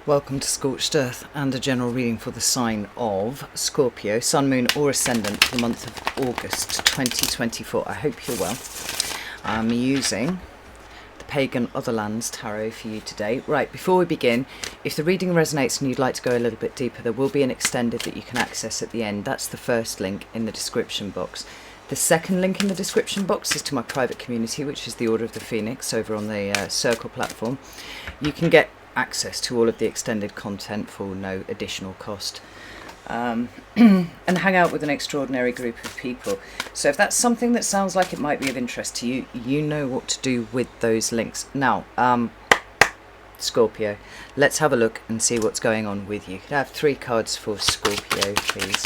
Welcome to Scorched Earth and a general reading for the sign of Scorpio, Sun, Moon or Ascendant for the month of August 2024. I hope you're well. I'm using the Pagan Otherlands Tarot for you today. Right, before we begin, if the reading resonates and you'd like to go a little bit deeper, there will be an extended that you can access at the end. That's the first link in the description box. The second link in the description box is to my private community, which is the Order of the Phoenix over on the Circle platform. You can get access to all of the extended content for no additional cost, and hang out with an extraordinary group of people. So if that's something that sounds like it might be of interest to you, you know what to do with those links. Now, Scorpio, let's have a look and see what's going on with you. Could I have 3 cards for Scorpio, please?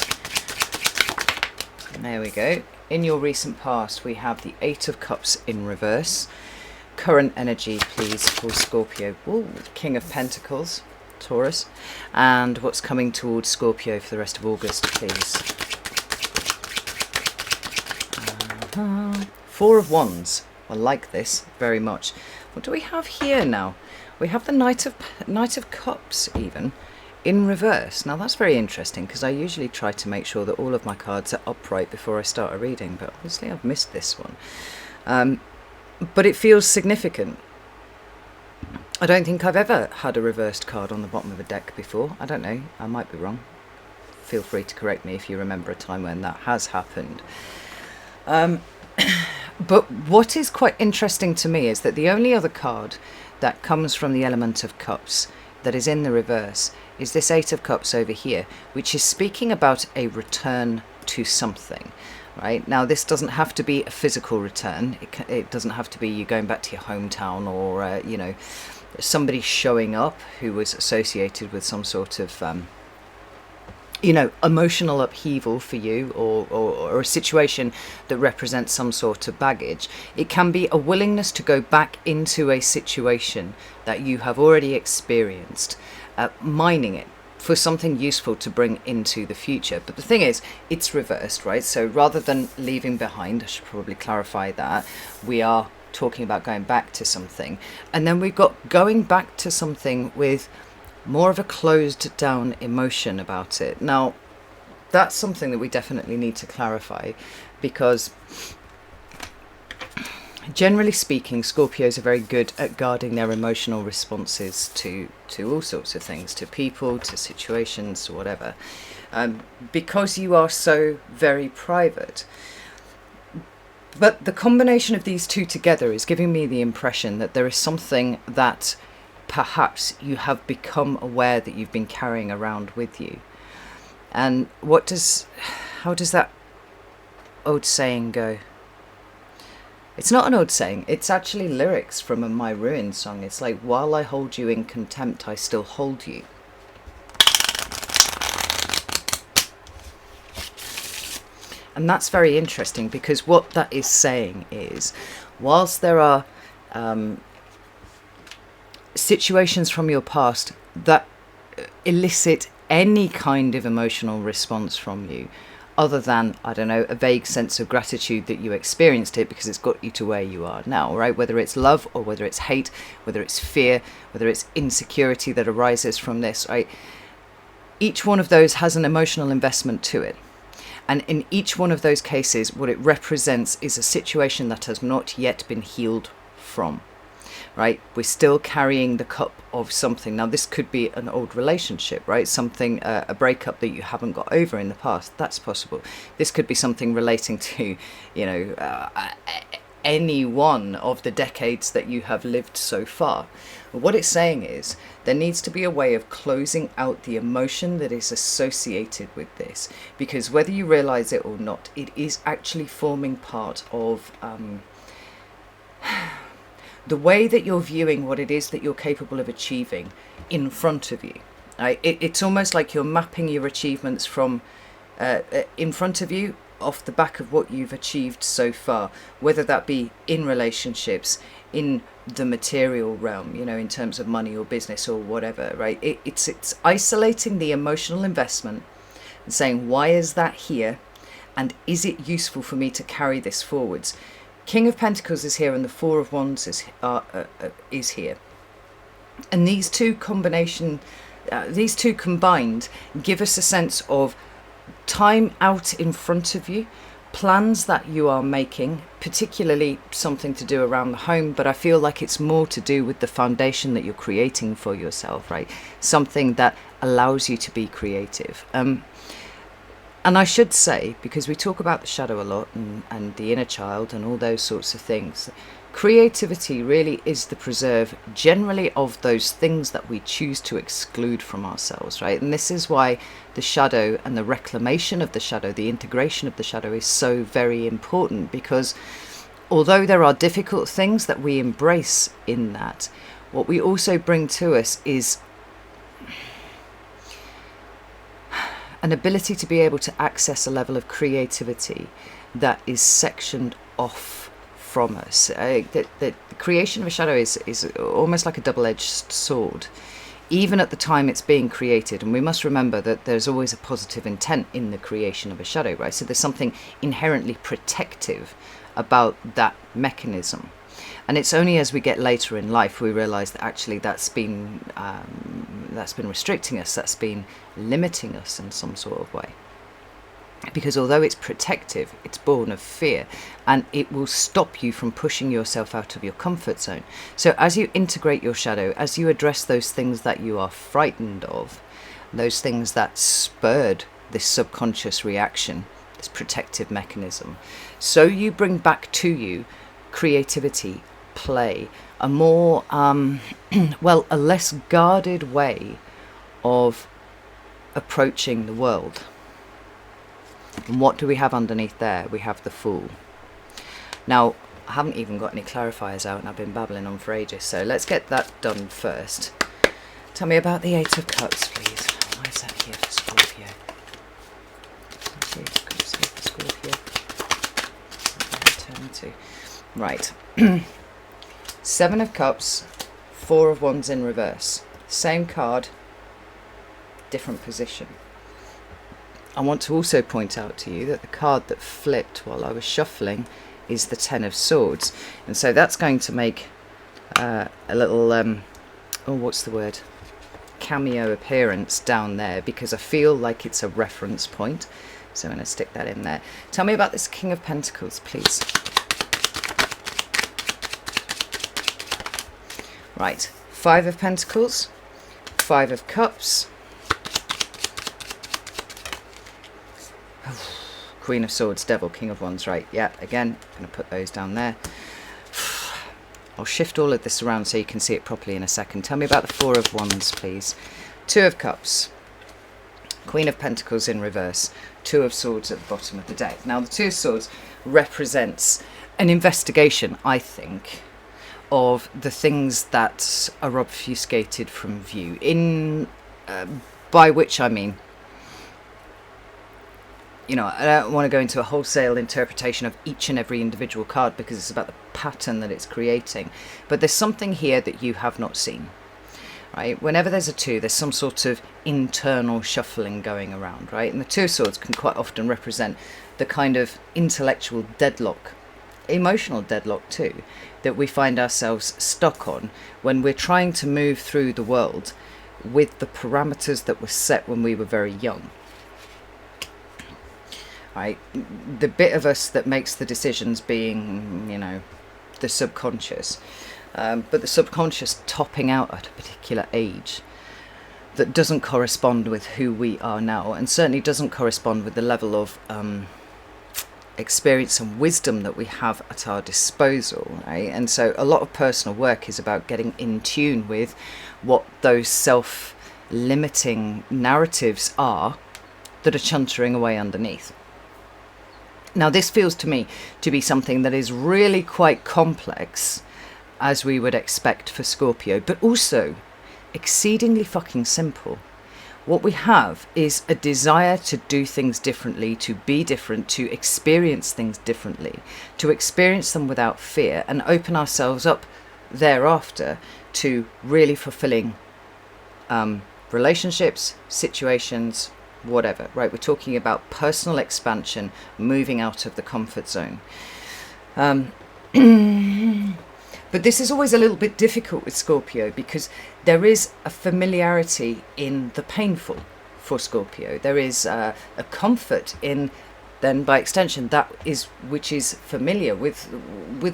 There we go. In your recent past, we have the 8 of Cups in reverse. Current energy, please, for Scorpio. Ooh, King of Pentacles, Taurus. And what's coming towards Scorpio for the rest of August, please. 4 of Wands. I like this very much. What do we have here now? We have the Knight of Cups, even, in reverse. Now that's very interesting, because I usually try to make sure that all of my cards are upright before I start a reading, but obviously I've missed this one. But it feels significant. I don't think I've ever had a reversed card on the bottom of a deck before. I don't know, I might be wrong. Feel free to correct me if you remember a time when that has happened. But what is quite interesting to me is that the only other card that comes from the element of Cups that is in the reverse is this 8 of Cups over here, which is speaking about a return to something. Right, now this doesn't have to be a physical return. It doesn't have to be you going back to your hometown, or you know, somebody showing up who was associated with some sort of you know, emotional upheaval for you, or a situation that represents some sort of baggage. It can be a willingness to go back into a situation that you have already experienced, mining it for something useful to bring into the future. But the thing is, it's reversed, right? So rather than leaving behind, I should probably clarify that, we are talking about going back to something. And then we've got going back to something with more of a closed down emotion about it. Now, that's something that we definitely need to clarify, because generally speaking, Scorpios are very good at guarding their emotional responses to all sorts of things, to people, to situations, to whatever, because you are so very private. But the combination of these two together is giving me the impression that there is something that perhaps you have become aware that you've been carrying around with you. And how does that old saying go? It's not an old saying, it's actually lyrics from a My Ruin song. It's like, while I hold you in contempt, I still hold you. And that's very interesting, because what that is saying is, whilst there are situations from your past that elicit any kind of emotional response from you, other than, I don't know, a vague sense of gratitude that you experienced it because it's got you to where you are now, right? Whether it's love or whether it's hate, whether it's fear, whether it's insecurity that arises from this, right? Each one of those has an emotional investment to it. And in each one of those cases, what it represents is a situation that has not yet been healed from. Right, we're still carrying the cup of something. Now this could be an old relationship, right? Something, a breakup that you haven't got over in the past. That's possible. This could be something relating to, you know, any one of the decades that you have lived so far. What it's saying is there needs to be a way of closing out the emotion that is associated with this, because whether you realize it or not, it is actually forming part of the way that you're viewing what it is that you're capable of achieving in front of you. Right? It's almost like you're mapping your achievements from in front of you off the back of what you've achieved so far, whether that be in relationships, in the material realm, you know, in terms of money or business or whatever, right? It's isolating the emotional investment and saying, why is that here? And is it useful for me to carry this forwards? King of Pentacles is here and the Four of Wands is here. And these two combination these two combined give us a sense of time out in front of you, plans that you are making, particularly something to do around the home, but I feel like it's more to do with the foundation that you're creating for yourself, right? Something that allows you to be creative. And I should say, because we talk about the shadow a lot and the inner child and all those sorts of things, creativity really is the preserve generally of those things that we choose to exclude from ourselves, right? And this is why the shadow and the reclamation of the shadow, the integration of the shadow is so very important, because although there are difficult things that we embrace in that, what we also bring to us is an ability to be able to access a level of creativity that is sectioned off from us. The creation of a shadow is almost like a double-edged sword, even at the time it's being created. And we must remember that there's always a positive intent in the creation of a shadow, right? So there's something inherently protective about that mechanism. And it's only as we get later in life we realise that actually that's been restricting us, that's been limiting us in some sort of way. Because although it's protective, it's born of fear, and it will stop you from pushing yourself out of your comfort zone. So as you integrate your shadow, as you address those things that you are frightened of, those things that spurred this subconscious reaction, this protective mechanism, so you bring back to you creativity, play, a more a less guarded way of approaching the world. And what do we have underneath there? We have the Fool. Now, I haven't even got any clarifiers out and I've been babbling on for ages, so let's get that done first. Tell me about the Eight of Cups, please. Why is that here for Scorpio? Scorpio. Right. Seven of Cups, Four of Wands in reverse. Same card, different position. I want to also point out to you that the card that flipped while I was shuffling is the Ten of Swords. And so that's going to make a little, what's the word? Cameo appearance down there, because I feel like it's a reference point. So I'm going to stick that in there. Tell me about this King of Pentacles, please. Right, Five of Pentacles, Five of Cups, Queen of Swords, Devil, King of Wands, right, yeah, again, I'm going to put those down there. I'll shift all of this around so you can see it properly in a second. Tell me about the Four of Wands, please. Two of Cups, Queen of Pentacles in reverse, Two of Swords at the bottom of the deck. Now, the Two of Swords represents an investigation, I think, of the things that are obfuscated from view. By which I mean, you know, I don't want to go into a wholesale interpretation of each and every individual card because it's about the pattern that it's creating. But there's something here that you have not seen, right? Whenever there's a two, there's some sort of internal shuffling going around, right? And the Two of Swords can quite often represent the kind of intellectual deadlock, emotional deadlock too, that we find ourselves stuck on when we're trying to move through the world with the parameters that were set when we were very young. Right, the bit of us that makes the decisions being, you know, the subconscious, but the subconscious topping out at a particular age that doesn't correspond with who we are now, and certainly doesn't correspond with the level of experience and wisdom that we have at our disposal, right? And so a lot of personal work is about getting in tune with what those self-limiting narratives are that are chuntering away underneath. Now, this feels to me to be something that is really quite complex, as we would expect for Scorpio, but also exceedingly fucking simple. What we have is a desire to do things differently, to be different, to experience things differently, to experience them without fear, and open ourselves up thereafter to really fulfilling relationships, situations, whatever, right? We're talking about personal expansion, moving out of the comfort zone. But this is always a little bit difficult with Scorpio because there is a familiarity in the painful for Scorpio. There is a comfort in, then by extension, that is which is familiar with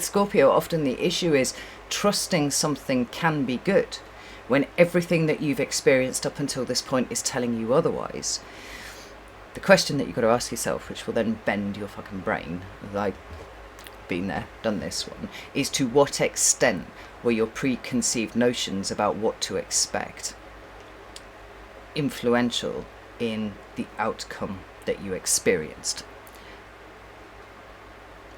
Scorpio. Often the issue is trusting something can be good when everything that you've experienced up until this point is telling you otherwise. The question that you've got to ask yourself, which will then bend your fucking brain, like been there, done this one, is to what extent were your preconceived notions about what to expect influential in the outcome that you experienced?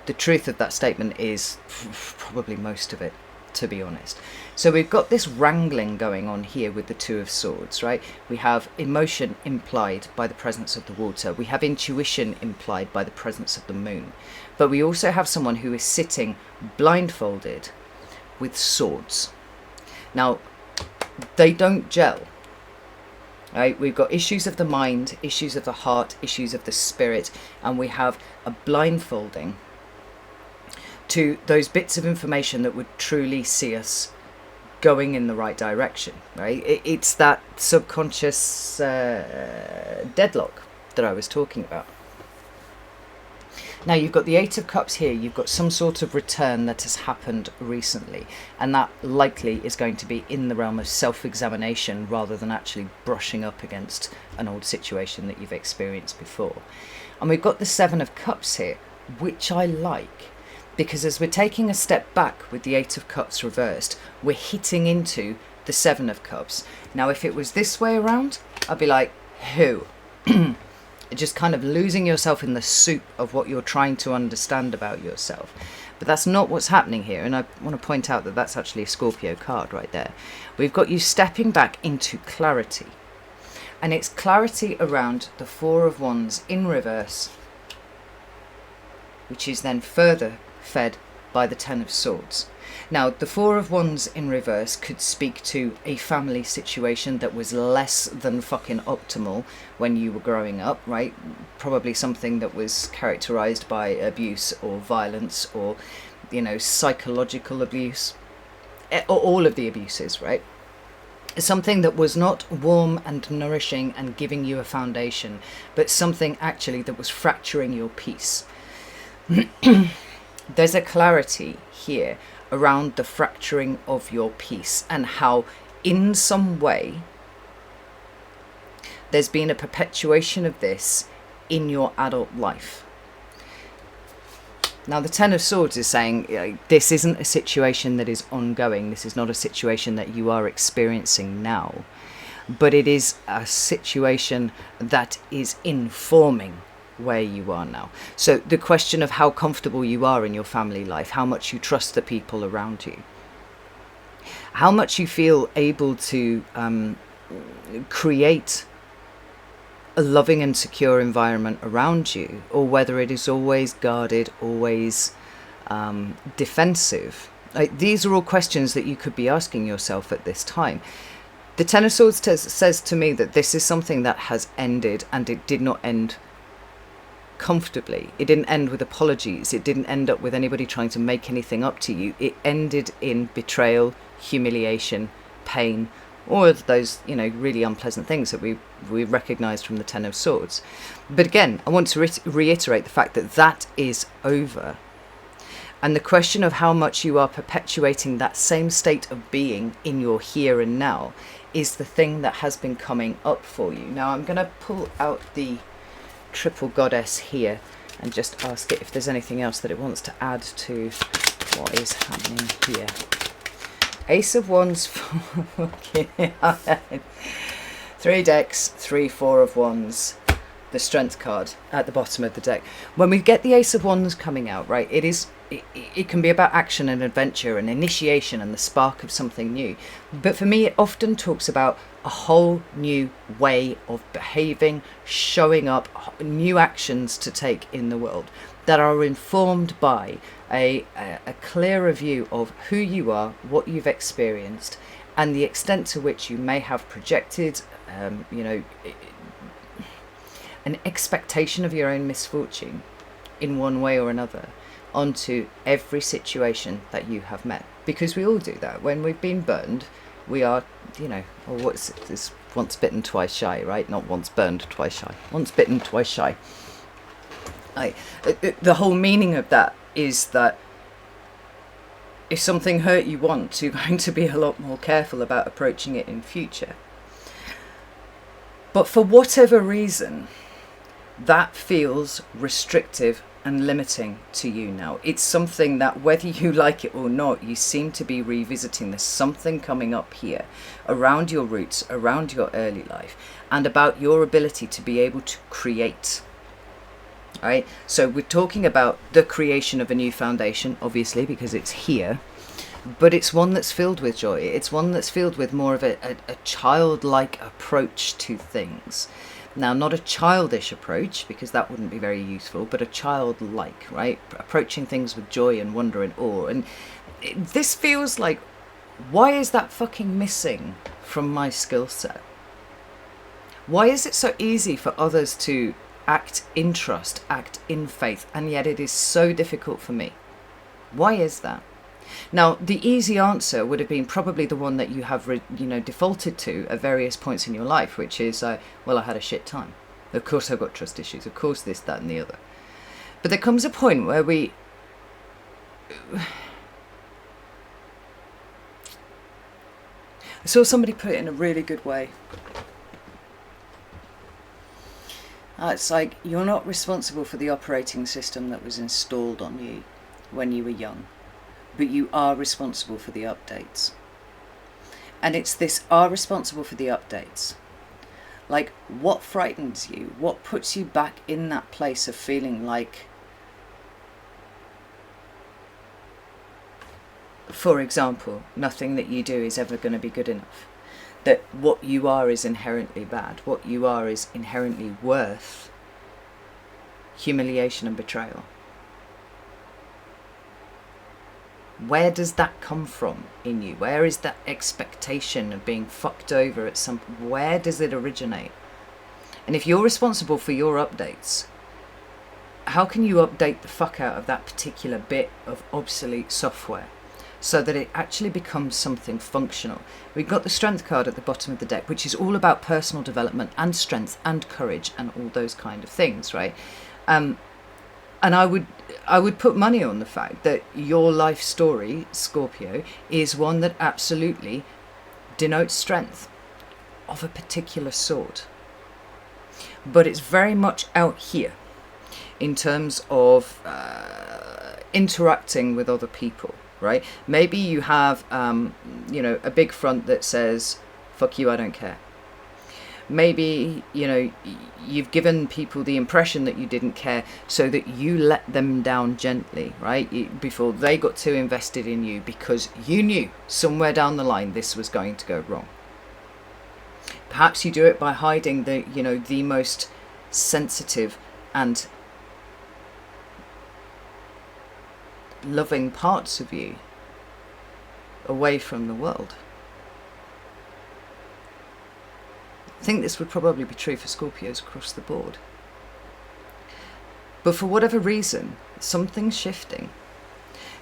The truth of that statement is probably most of it, to be honest. So we've got this wrangling going on here with the Two of Swords, right? We have emotion implied by the presence of the water. We have intuition implied by the presence of the moon. But we also have someone who is sitting blindfolded with swords. Now, they don't gel, right? We've got issues of the mind, issues of the heart, issues of the spirit, and we have a blindfolding to those bits of information that would truly see us going in the right direction, right? It's that subconscious deadlock that I was talking about. Now you've got the Eight of Cups here, you've got some sort of return that has happened recently, and that likely is going to be in the realm of self-examination rather than actually brushing up against an old situation that you've experienced before. And we've got the Seven of Cups here, which I like, because as we're taking a step back with the Eight of Cups reversed, we're hitting into the Seven of Cups. Now if it was this way around, I'd be like, who? Just kind of losing yourself in the soup of what you're trying to understand about yourself. But that's not what's happening here, and I want to point out that that's actually a Scorpio card right there. We've got you stepping back into clarity, and it's clarity around the Four of Wands in reverse, which is then further fed by the Ten of Swords. Now, the Four of Wands in reverse could speak to a family situation that was less than fucking optimal when you were growing up, right? Probably something that was characterized by abuse or violence or, you know, psychological abuse, or all of the abuses, right? Something that was not warm and nourishing and giving you a foundation, but something actually that was fracturing your peace. There's a clarity here around the fracturing of your peace and how in some way there's been a perpetuation of this in your adult life. Now the Ten of Swords is saying, you know, this isn't a situation that is ongoing, this is not a situation that you are experiencing now, but it is a situation that is informing where you are now. So the question of how comfortable you are in your family life, how much you trust the people around you, how much you feel able to create a loving and secure environment around you, or whether it is always guarded, always defensive. Like, these are all questions that you could be asking yourself at this time. The Ten of Swords says to me that this is something that has ended, and it did not end comfortably. It didn't end with apologies. It didn't end up with anybody trying to make anything up to you. It ended in betrayal, humiliation, pain, all of those, you know, really unpleasant things that we recognized from the Ten of Swords. But again, I want to reiterate the fact that that is over. And the question of how much you are perpetuating that same state of being in your here and now is the thing that has been coming up for you. Now I'm going to pull out the Triple Goddess here and just ask it if there's anything else that it wants to add to what is happening here. Ace of Wands, 3 decks, 3 Four of Wands, the Strength card at the bottom of the deck. When we get the Ace of Wands coming out, right, it can be about action and adventure and initiation and the spark of something new. But for me, it often talks about a whole new way of behaving, showing up, new actions to take in the world that are informed by a clearer view of who you are, what you've experienced, and the extent to which you may have projected, you know, an expectation of your own misfortune in one way or another onto every situation that you have met. Because we all do that. When we've been burned, we are, or what's this, once bitten, twice shy, right? Not once burned, twice shy. Once bitten, twice shy. The whole meaning of that is that if something hurt you once, you're going to be a lot more careful about approaching it in future. But for whatever reason, that feels restrictive and limiting to you now. It's something that, whether you like it or not, you seem to be revisiting. There's something coming up here around your roots, around your early life, and about your ability to be able to create. All right, so we're talking about the creation of a new foundation, obviously, because it's here, but it's one that's filled with joy. It's one that's filled with more of a childlike approach to things. Now, not a childish approach, because that wouldn't be very useful, but a childlike, right? Approaching things with joy and wonder and awe. And this feels like, why is that fucking missing from my skill set? Why is it so easy for others to act in trust, act in faith, and yet it is so difficult for me? Why is that? Now, the easy answer would have been probably the one that you have, defaulted to at various points in your life, which is, well, I had a shit time. Of course I've got trust issues. Of course this, that, and the other. But there comes a point where I saw somebody put it in a really good way. It's like, you're not responsible for the operating system that was installed on you when you were young, but you are responsible for the updates. And it's this, are responsible for the updates. Like, what frightens you? What puts you back in that place of feeling like, for example, nothing that you do is ever going to be good enough? That what you are is inherently bad. What you are is inherently worth humiliation and betrayal. Where does that come from in you? Where is that expectation of being fucked over at some point? Where does it originate? And if you're responsible for your updates, how can you update the fuck out of that particular bit of obsolete software so that it actually becomes something functional? We've got the strength card at the bottom of the deck, which is all about personal development and strength and courage and all those kind of things, right? And I would put money on the fact that your life story, Scorpio, is one that absolutely denotes strength of a particular sort. But it's very much out here in terms of interacting with other people, right? Maybe you have, a big front that says, fuck you, I don't care. Maybe, you've given people the impression that you didn't care so that you let them down gently, right? Before they got too invested in you because you knew somewhere down the line this was going to go wrong. Perhaps you do it by hiding the most sensitive and loving parts of you away from the world. I think this would probably be true for Scorpios across the board. But for whatever reason, something's shifting.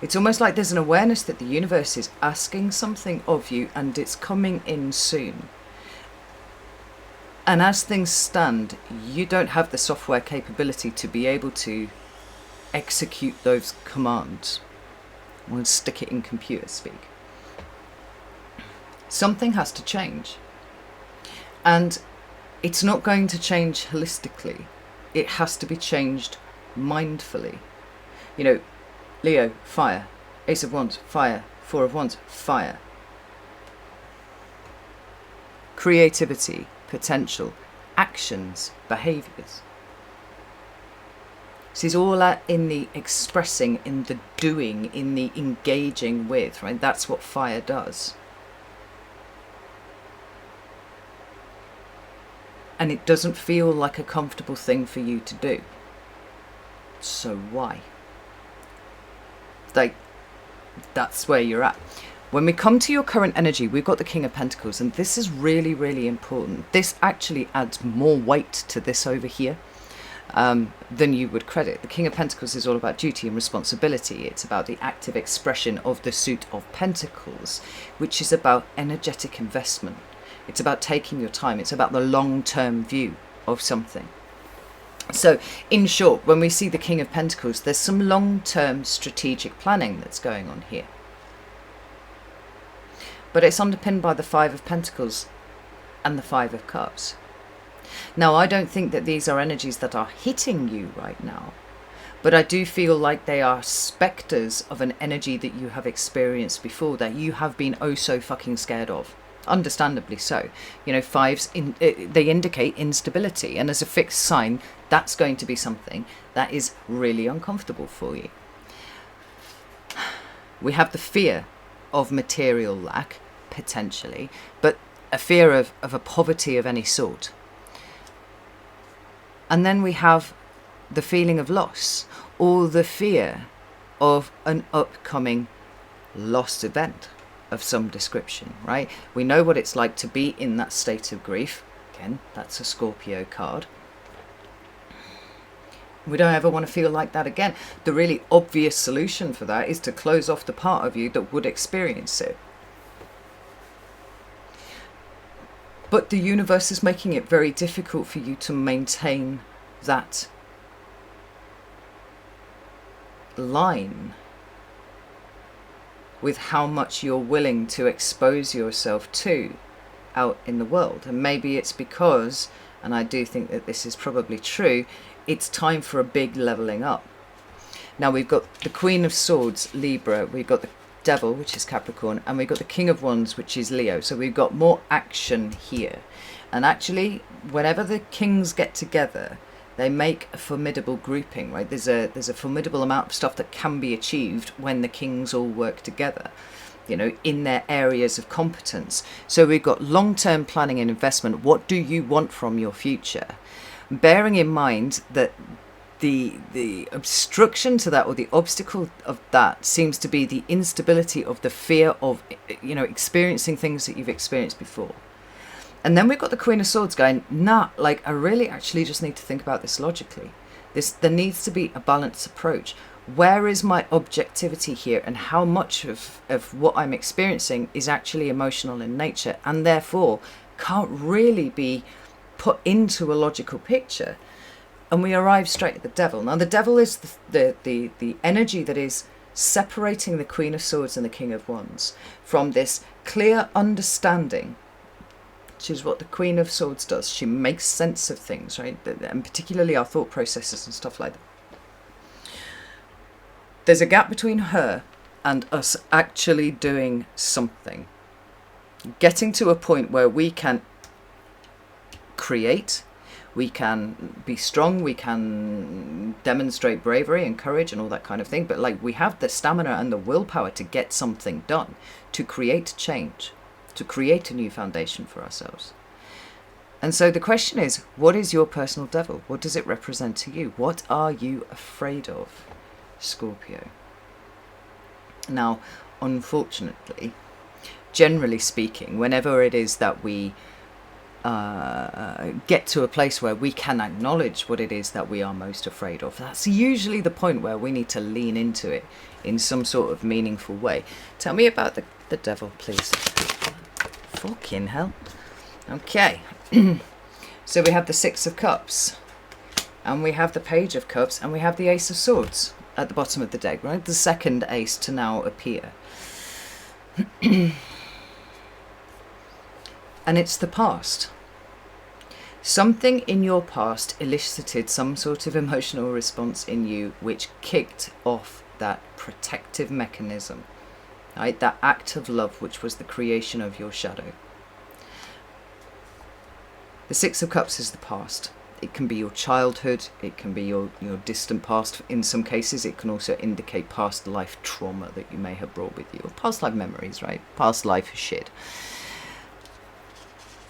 It's almost like there's an awareness that the universe is asking something of you and it's coming in soon. And as things stand, you don't have the software capability to be able to execute those commands. We'll stick it in computer speak. Something has to change. And it's not going to change holistically. It has to be changed mindfully. Leo, fire. Ace of Wands, fire. Four of Wands, fire. Creativity, potential, actions, behaviours. This is all in the expressing, in the doing, in the engaging with, right? That's what fire does. And it doesn't feel like a comfortable thing for you to do. So why? That's where you're at. When we come to your current energy, we've got the King of Pentacles, and this is really, really important. This actually adds more weight to this over here. than you would credit. The King of Pentacles is all about duty and responsibility. It's about the active expression of the suit of Pentacles, which is about energetic investment. It's about taking your time. It's about the long-term view of something. So, in short, when we see the King of Pentacles, there's some long-term strategic planning that's going on here. But it's underpinned by the Five of Pentacles and the Five of Cups. Now, I don't think that these are energies that are hitting you right now, but I do feel like they are spectres of an energy that you have experienced before, that you have been oh so fucking scared of. Understandably so. You know, fives, they indicate instability, and as a fixed sign, that's going to be something that is really uncomfortable for you. We have the fear of material lack, potentially, but a fear of a poverty of any sort. And then we have the feeling of loss, or the fear of an upcoming lost event of some description, right? We know what it's like to be in that state of grief. Again, that's a Scorpio card. We don't ever want to feel like that again. The really obvious solution for that is to close off the part of you that would experience it. But the universe is making it very difficult for you to maintain that line with how much you're willing to expose yourself to out in the world. And maybe it's because, and I do think that this is probably true, it's time for a big leveling up. Now we've got the Queen of Swords, Libra, we've got the Devil, which is Capricorn, and we've got the King of Wands, which is Leo. So we've got more action here. And actually, whenever the kings get together, they make a formidable grouping, right? There's a formidable amount of stuff that can be achieved when the kings all work together, you know, in their areas of competence. So we've got long-term planning and investment. What do you want from your future? Bearing in mind that the obstruction to that, or the obstacle of that, seems to be the instability of the fear of, you know, experiencing things that you've experienced before. And then we've got the Queen of Swords going, nah, like, I really actually just need to think about this logically. There needs to be a balanced approach. Where is my objectivity here, and how much of what I'm experiencing is actually emotional in nature, and therefore can't really be put into a logical picture? And we arrive straight at the Devil. Now the Devil is the energy that is separating the Queen of Swords and the King of Wands from this clear understanding, which is what the Queen of Swords does. She makes sense of things, right? And particularly our thought processes and stuff like that. There's a gap between her and us actually doing something. Getting to a point where we can create, we can be strong, we can demonstrate bravery and courage and all that kind of thing. But like, we have the stamina and the willpower to get something done, to create change, to create a new foundation for ourselves. And so the question is, what is your personal devil? What does it represent to you? What are you afraid of, Scorpio? Now, unfortunately, generally speaking, whenever it is that we get to a place where we can acknowledge what it is that we are most afraid of, that's usually the point where we need to lean into it in some sort of meaningful way. Tell me about the devil, please. Fucking hell. Okay. So we have the Six of Cups, and we have the Page of Cups, and we have the Ace of Swords at the bottom of the deck, right? The second ace to now appear. And it's the past. Something in your past elicited some sort of emotional response in you which kicked off that protective mechanism, right? That act of love which was the creation of your shadow. The Six of Cups is the past. It can be your childhood, it can be your distant past. In some cases, it can also indicate past life trauma that you may have brought with you, or past life memories, right? Past life shit.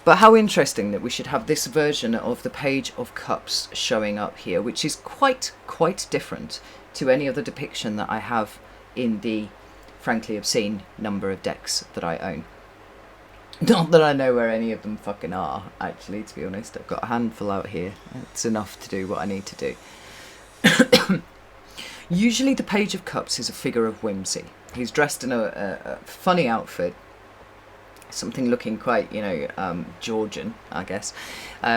But how interesting that we should have this version of the Page of Cups showing up here, which is quite different to any other depiction that I have in the frankly obscene number of decks that I own. Not that I know where any of them fucking are, actually, to be honest. I've got a handful out here. It's enough to do what I need to do. Usually the Page of Cups is a figure of whimsy. He's dressed in a funny outfit. Something looking quite, Georgian, I guess.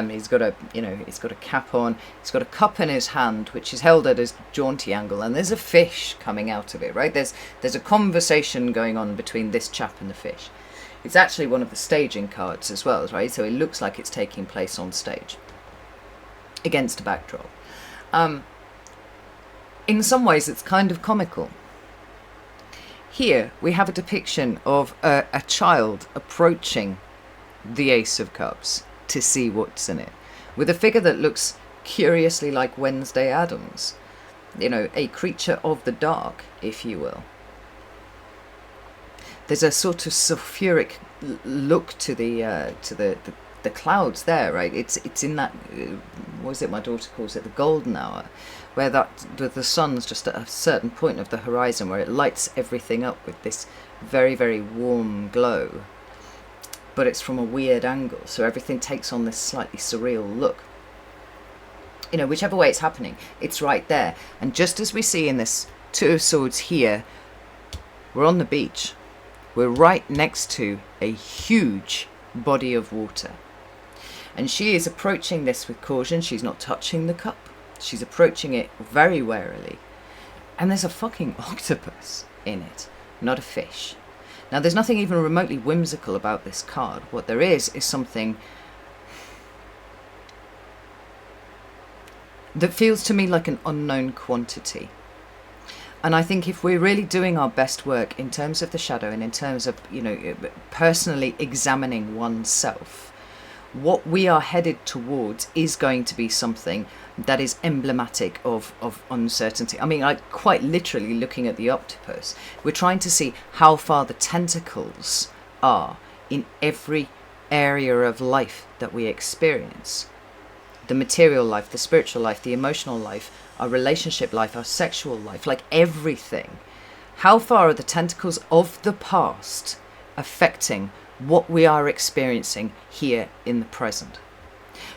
He's got a cap on. He's got a cup in his hand, which is held at a jaunty angle, and there's a fish coming out of it, right? There's a conversation going on between this chap and the fish. It's actually one of the staging cards as well, right? So it looks like it's taking place on stage against a backdrop. In some ways, it's kind of comical. Here we have a depiction of a child approaching the Ace of Cups to see what's in it, with a figure that looks curiously like Wednesday Addams, a creature of the dark, if you will. There's a sort of sulfuric look to the clouds there, right? It's in that, what is it my daughter calls it, the golden hour, where the sun's just at a certain point of the horizon where it lights everything up with this very, very warm glow. But it's from a weird angle, so everything takes on this slightly surreal look. Whichever way it's happening, it's right there. And just as we see in this Two of Swords here, we're on the beach. We're right next to a huge body of water. And she is approaching this with caution. She's not touching the cup. She's approaching it very warily. And there's a fucking octopus in it, not a fish. Now, there's nothing even remotely whimsical about this card. What there is something that feels to me like an unknown quantity. And I think if we're really doing our best work in terms of the shadow and in terms of, personally examining oneself, what we are headed towards is going to be something that is emblematic of uncertainty. I mean, like quite literally looking at the octopus, we're trying to see how far the tentacles are in every area of life that we experience. The material life, the spiritual life, the emotional life, our relationship life, our sexual life, like everything. How far are the tentacles of the past affecting what we are experiencing here in the present?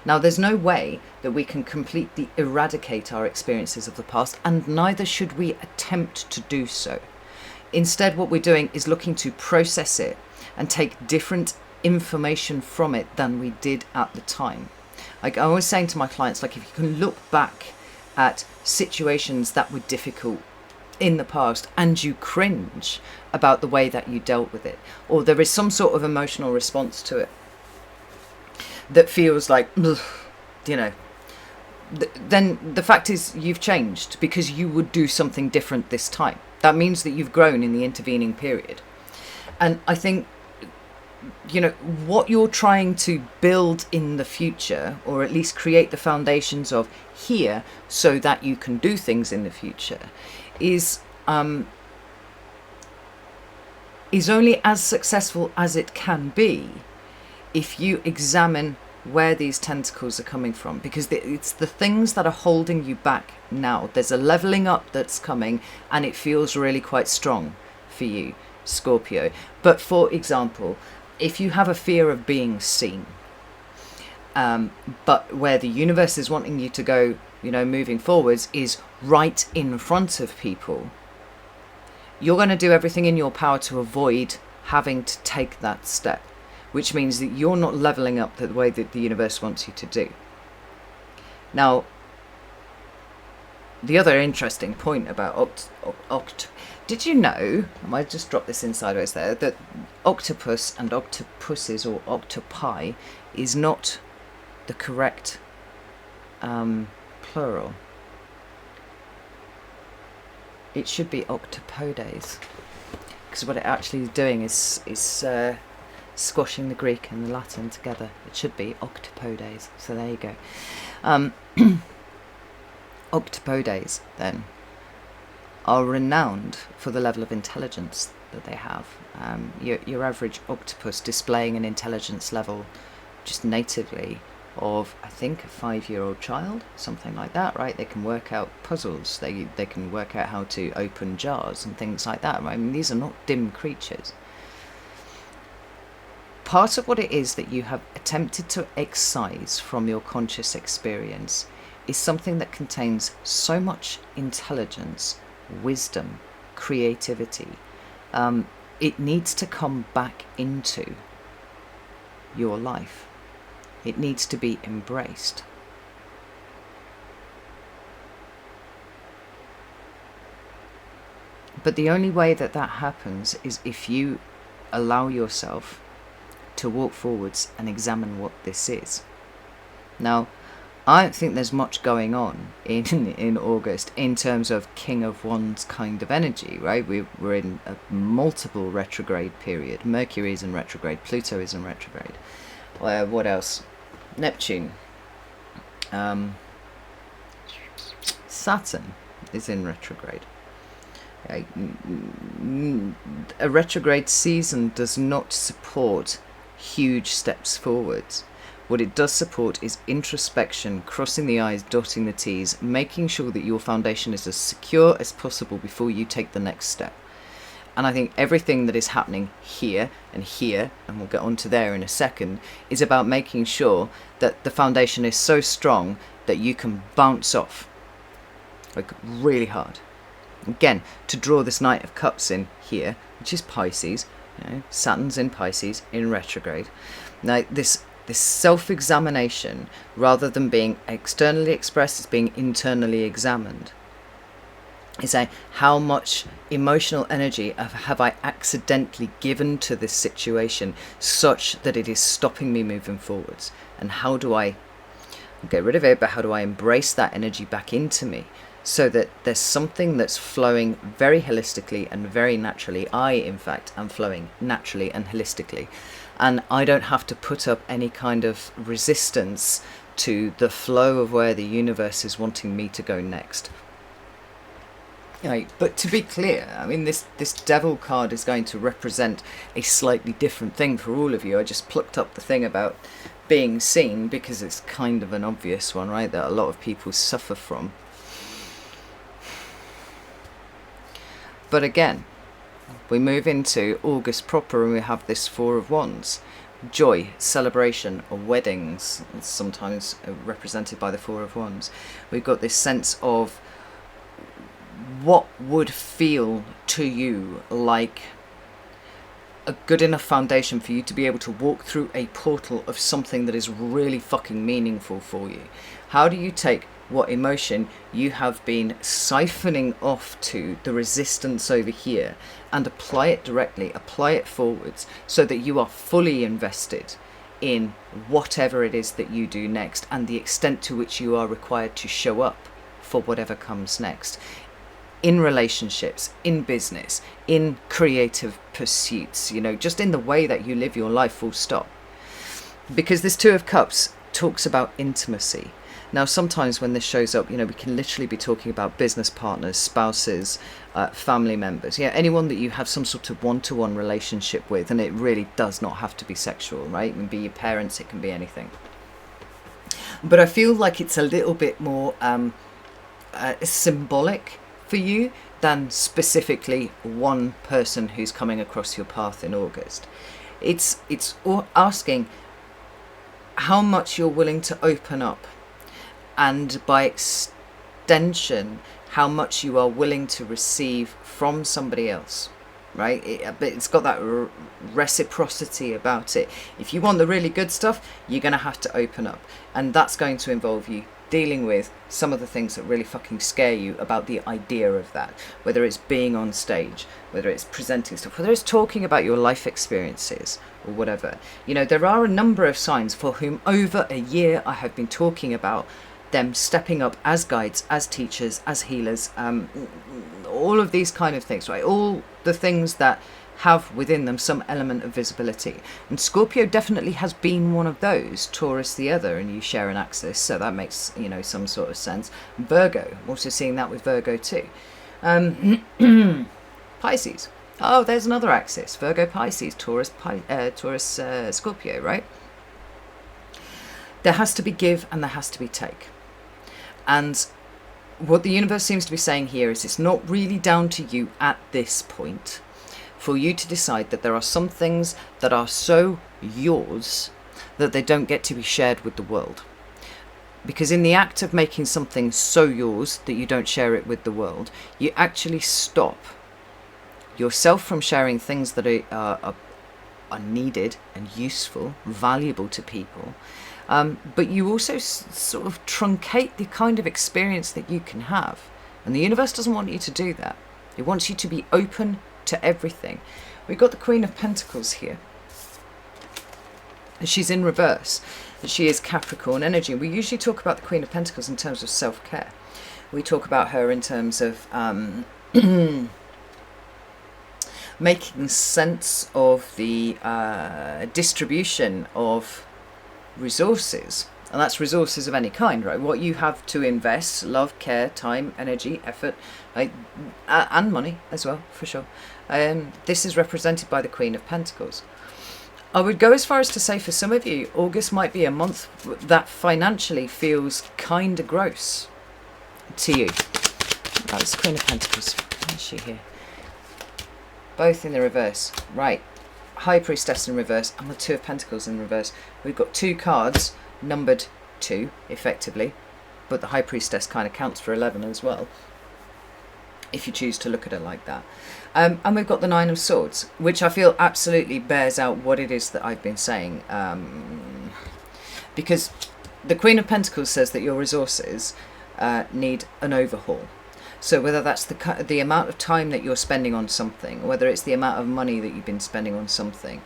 Now, there's no way that we can completely eradicate our experiences of the past, and neither should we attempt to do so. Instead, what we're doing is looking to process it and take different information from it than we did at the time. Like I was saying to my clients, like if you can look back at situations that were difficult in the past and you cringe about the way that you dealt with it, or there is some sort of emotional response to it that feels like, then the fact is you've changed because you would do something different this time. That means that you've grown in the intervening period. And I think, what you're trying to build in the future, or at least create the foundations of here so that you can do things in the future, is only as successful as it can be if you examine where these tentacles are coming from, because it's the things that are holding you back now. There's a leveling up that's coming, and it feels really quite strong for you, Scorpio. But for example, if you have a fear of being seen, but where the universe is wanting you to go, moving forwards, is right in front of people, you're going to do everything in your power to avoid having to take that step, which means that you're not leveling up the way that the universe wants you to do. Now, the other interesting point about did you know, I might just drop this in sideways there, that octopus and octopuses or octopi is not the correct plural. It should be octopodes, because what it actually is doing is squashing the Greek and the Latin together. It should be octopodes. So there you go. Octopodes then are renowned for the level of intelligence that they have. Your average octopus displaying an intelligence level just natively of, I think, a 5-year-old child, something like that, right? They can work out puzzles, they can work out how to open jars and things like that, right? I mean, these are not dim creatures. part of what it is that you have attempted to excise from your conscious experience is something that contains so much intelligence, wisdom, creativity. It needs to come back into your life. It needs to be embraced. But the only way that that happens is if you allow yourself to walk forwards and examine what this is. Now, I don't think there's much going on in August in terms of King of Wands kind of energy, right? We're in a multiple retrograde period. Mercury is in retrograde, Pluto is in retrograde. What else? Neptune. Saturn is in retrograde. A retrograde season does not support huge steps forwards. What it does support is introspection, crossing the I's, dotting the T's, making sure that your foundation is as secure as possible before you take the next step. And I think everything that is happening here, and we'll get onto there in a second, is about making sure that the foundation is so strong that you can bounce off, like really hard. Again, to draw this Knight of Cups in here, which is Pisces, Saturn's in Pisces, in retrograde. Now, this self-examination, rather than being externally expressed, is being internally examined. Is saying, how much emotional energy have I accidentally given to this situation such that it is stopping me moving forwards? And how do I get rid of it, but how do I embrace that energy back into me? So that there's something that's flowing very holistically and very naturally. I, in fact, am flowing naturally and holistically. And I don't have to put up any kind of resistance to the flow of where the universe is wanting me to go next. But to be clear, I mean, this Devil card is going to represent a slightly different thing for all of you. I just plucked up the thing about being seen because it's kind of an obvious one, right, that a lot of people suffer from. But again, we move into August proper and we have this Four of Wands. Joy, celebration, weddings, it's sometimes represented by the Four of Wands. We've got this sense of what would feel to you like a good enough foundation for you to be able to walk through a portal of something that is really fucking meaningful for you. How do you take what emotion you have been siphoning off to the resistance over here and apply it directly, apply it forwards, so that you are fully invested in whatever it is that you do next and the extent to which you are required to show up for whatever comes next, in relationships, in business, in creative pursuits, just in the way that you live your life, full stop. Because this Two of Cups talks about intimacy. Now, sometimes when this shows up, we can literally be talking about business partners, spouses, family members, anyone that you have some sort of one-to-one relationship with, and it really does not have to be sexual, right? It can be your parents, it can be anything. But I feel like it's a little bit more symbolic for you than specifically one person who's coming across your path in August. It's asking how much you're willing to open up, and by extension, how much you are willing to receive from somebody else, right? It's got that reciprocity about it. If you want the really good stuff, you're going to have to open up. And that's going to involve you dealing with some of the things that really fucking scare you about the idea of that. Whether it's being on stage, whether it's presenting stuff, whether it's talking about your life experiences or whatever. There are a number of signs for whom over a year I have been talking about them stepping up as guides, as teachers, as healers, all of these kind of things, right? All the things that have within them some element of visibility. And Scorpio definitely has been one of those, Taurus the other, and you share an axis, so that makes, some sort of sense. Virgo, also seeing that with Virgo too. Pisces. Oh, there's another axis. Virgo, Pisces, Taurus, Scorpio, right? There has to be give and there has to be take. And what the universe seems to be saying here is it's not really down to you at this point for you to decide that there are some things that are so yours that they don't get to be shared with the world. Because in the act of making something so yours that you don't share it with the world, you actually stop yourself from sharing things that are needed and useful, valuable to people. But you also sort of truncate the kind of experience that you can have. And the universe doesn't want you to do that. It wants you to be open to everything. We've got the Queen of Pentacles here. She's in reverse. She is Capricorn energy. We usually talk about the Queen of Pentacles in terms of self-care. We talk about her in terms of making sense of the distribution of resources. And that's resources of any kind, right? What you have to invest, love, care, time, energy, effort, right? And money as well, for sure. This is represented by the Queen of Pentacles. I would go as far as to say for some of you, August might be a month that financially feels kind of gross to you. That's the Queen of Pentacles. Where is she here? Both in the reverse. Right. High Priestess in reverse and the Two of Pentacles in reverse. We've got two cards numbered 2, effectively. But the High Priestess kind of counts for 11 as well, if you choose to look at it like that. And we've got the Nine of Swords, which I feel absolutely bears out what it is that I've been saying. Because the Queen of Pentacles says that your resources need an overhaul. So whether that's the amount of time that you're spending on something, whether it's the amount of money that you've been spending on something,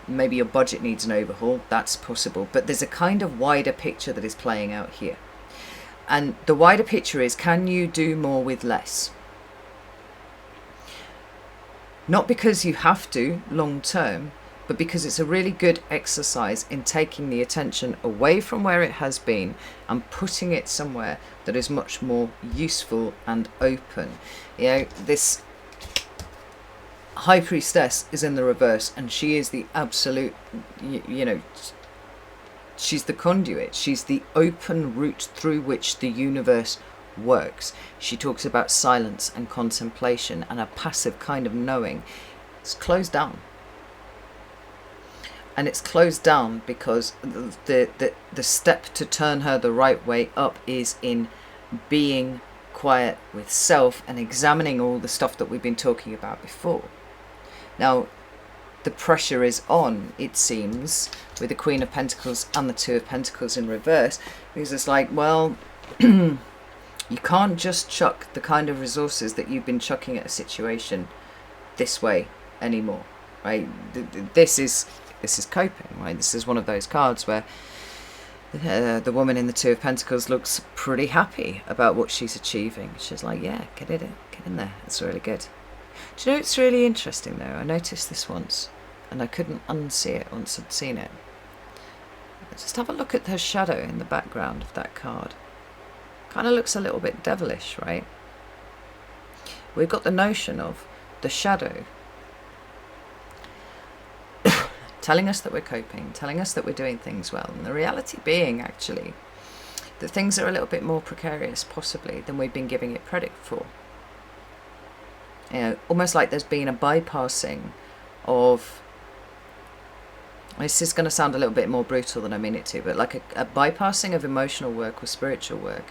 maybe your budget needs an overhaul, that's possible. But there's a kind of wider picture that is playing out here. And the wider picture is, can you do more with less? Not because you have to long term, but because it's a really good exercise in taking the attention away from where it has been and putting it somewhere that is much more useful and open. You know, this High Priestess is in the reverse, and she is the absolute, you know, she's the conduit. She's the open route through which the universe works. She talks about silence and contemplation and a passive kind of knowing. It's closed down. And it's closed down because the step to turn her the right way up is in being quiet with self and examining all the stuff that we've been talking about before. Now, the pressure is on, it seems, with the Queen of Pentacles and the Two of Pentacles in reverse, because it's like, well, you can't just chuck the kind of resources that you've been chucking at a situation this way anymore, right? This is coping, right? This is one of those cards where the woman in the Two of Pentacles looks pretty happy about what she's achieving. She's like, yeah, get in there. It's really good. Do you know, it's really interesting though. I noticed this once and I couldn't unsee it once I'd seen it. Just have a look at her shadow in the background of that card. Kind of looks a little bit devilish, right? We've got the notion of the shadow telling us that we're coping, telling us that we're doing things well, and the reality being actually that things are a little bit more precarious possibly than we've been giving it credit for. You know, almost like there's been a bypassing of, this is going to sound a little bit more brutal than I mean it to, but like a bypassing of emotional work or spiritual work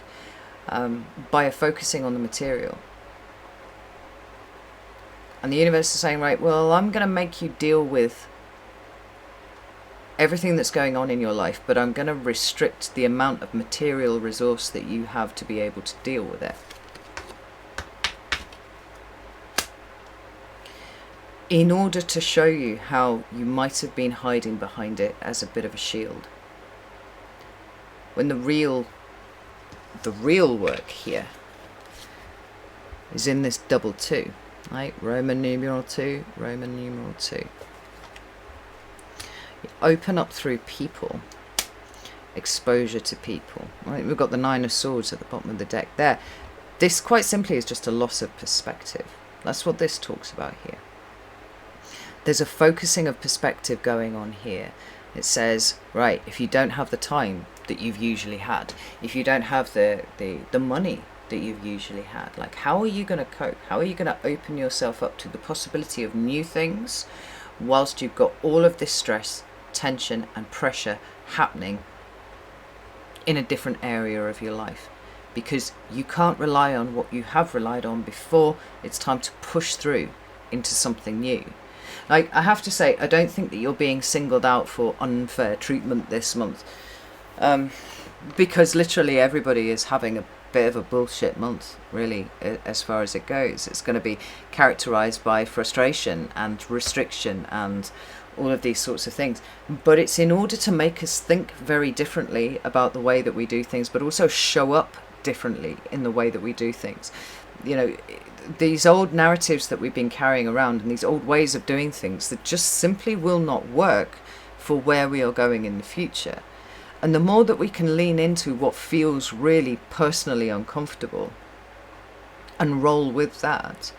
by focusing on the material. And the universe is saying, right, well, I'm going to make you deal with everything that's going on in your life, but I'm going to restrict the amount of material resource that you have to be able to deal with it. In order to show you how you might have been hiding behind it as a bit of a shield. When the real work here is in this double 2, right? Roman numeral 2, Roman numeral 2. You open up through people, exposure to people, right? We've got the Nine of Swords at the bottom of the deck there. This quite simply is just a loss of perspective. That's what this talks about here. There's a focusing of perspective going on here. It says, right, if you don't have the time that you've usually had, if you don't have the money that you've usually had? Like, how are you going to cope? How are you going to open yourself up to the possibility of new things whilst you've got all of this stress, tension and pressure happening in a different area of your life? Because you can't rely on what you have relied on before. It's time to push through into something new. Like, I have to say, I don't think that you're being singled out for unfair treatment this month, because literally everybody is having a bit of a bullshit month, really, as far as it goes. It's going to be characterized by frustration and restriction and all of these sorts of things, but it's in order to make us think very differently about the way that we do things, but also show up differently in the way that we do things. You know, these old narratives that we've been carrying around and these old ways of doing things that just simply will not work for where we are going in the future. And the more that we can lean into what feels really personally uncomfortable and roll with that,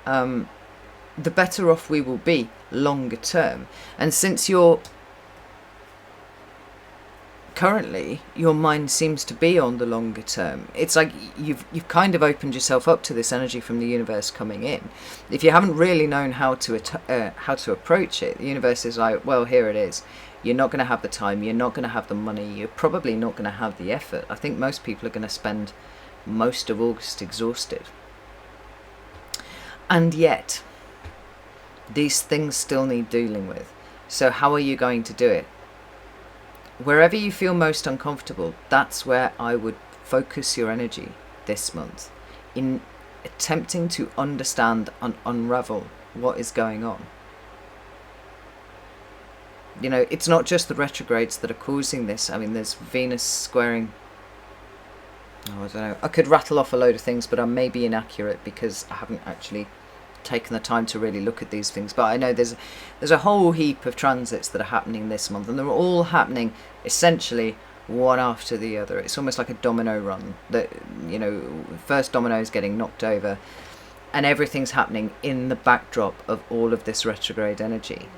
the better off we will be longer term. And since currently your mind seems to be on the longer term, it's like you've kind of opened yourself up to this energy from the universe coming in. If you haven't really known how to approach it, the universe is like, well, here it is. You're not going to have the time, you're not going to have the money, you're probably not going to have the effort. I think most people are going to spend most of August exhausted. And yet these things still need dealing with. So how are you going to do it? Wherever you feel most uncomfortable, that's where I would focus your energy this month, in attempting to understand and unravel what is going on. You know, it's not just the retrogrades that are causing this. I mean, there's Venus squaring, I don't know, I could rattle off a load of things, but I may be inaccurate because I haven't actually taken the time to really look at these things. But I know there's a whole heap of transits that are happening this month, and they're all happening essentially one after the other. It's almost like a domino run, that, you know, first domino is getting knocked over and everything's happening in the backdrop of all of this retrograde energy.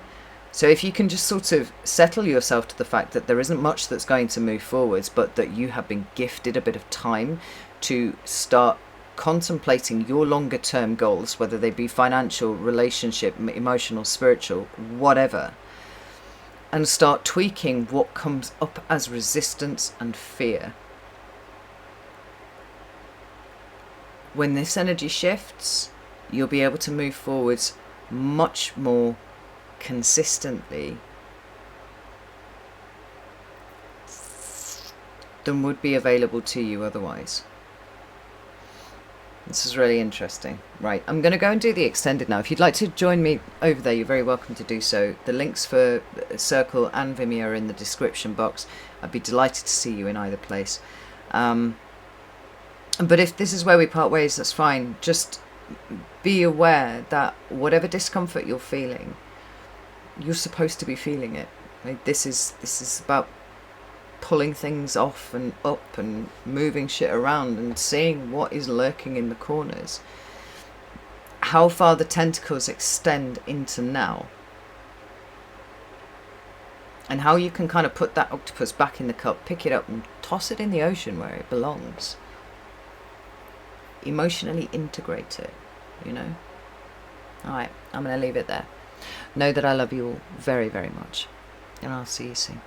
So if you can just sort of settle yourself to the fact that there isn't much that's going to move forwards, but that you have been gifted a bit of time to start contemplating your longer term goals, whether they be financial, relationship, emotional, spiritual, whatever, and start tweaking what comes up as resistance and fear. When this energy shifts, you'll be able to move forwards much more consistently than would be available to you otherwise. This is really interesting. Right, I'm going to go and do the extended now. If you'd like to join me over there, you're very welcome to do so. The links for Circle and Vimeo are in the description box. I'd be delighted to see you in either place. But if this is where we part ways, that's fine. Just be aware that whatever discomfort you're feeling, you're supposed to be feeling it. Like, this is about pulling things off and up and moving shit around and seeing what is lurking in the corners. How far the tentacles extend into now, and how you can kind of put that octopus back in the cup, pick it up and toss it in the ocean where it belongs. Emotionally integrate it, you know. Alright, I'm going to leave it there. Know that I love you all very, very much, and I'll see you soon.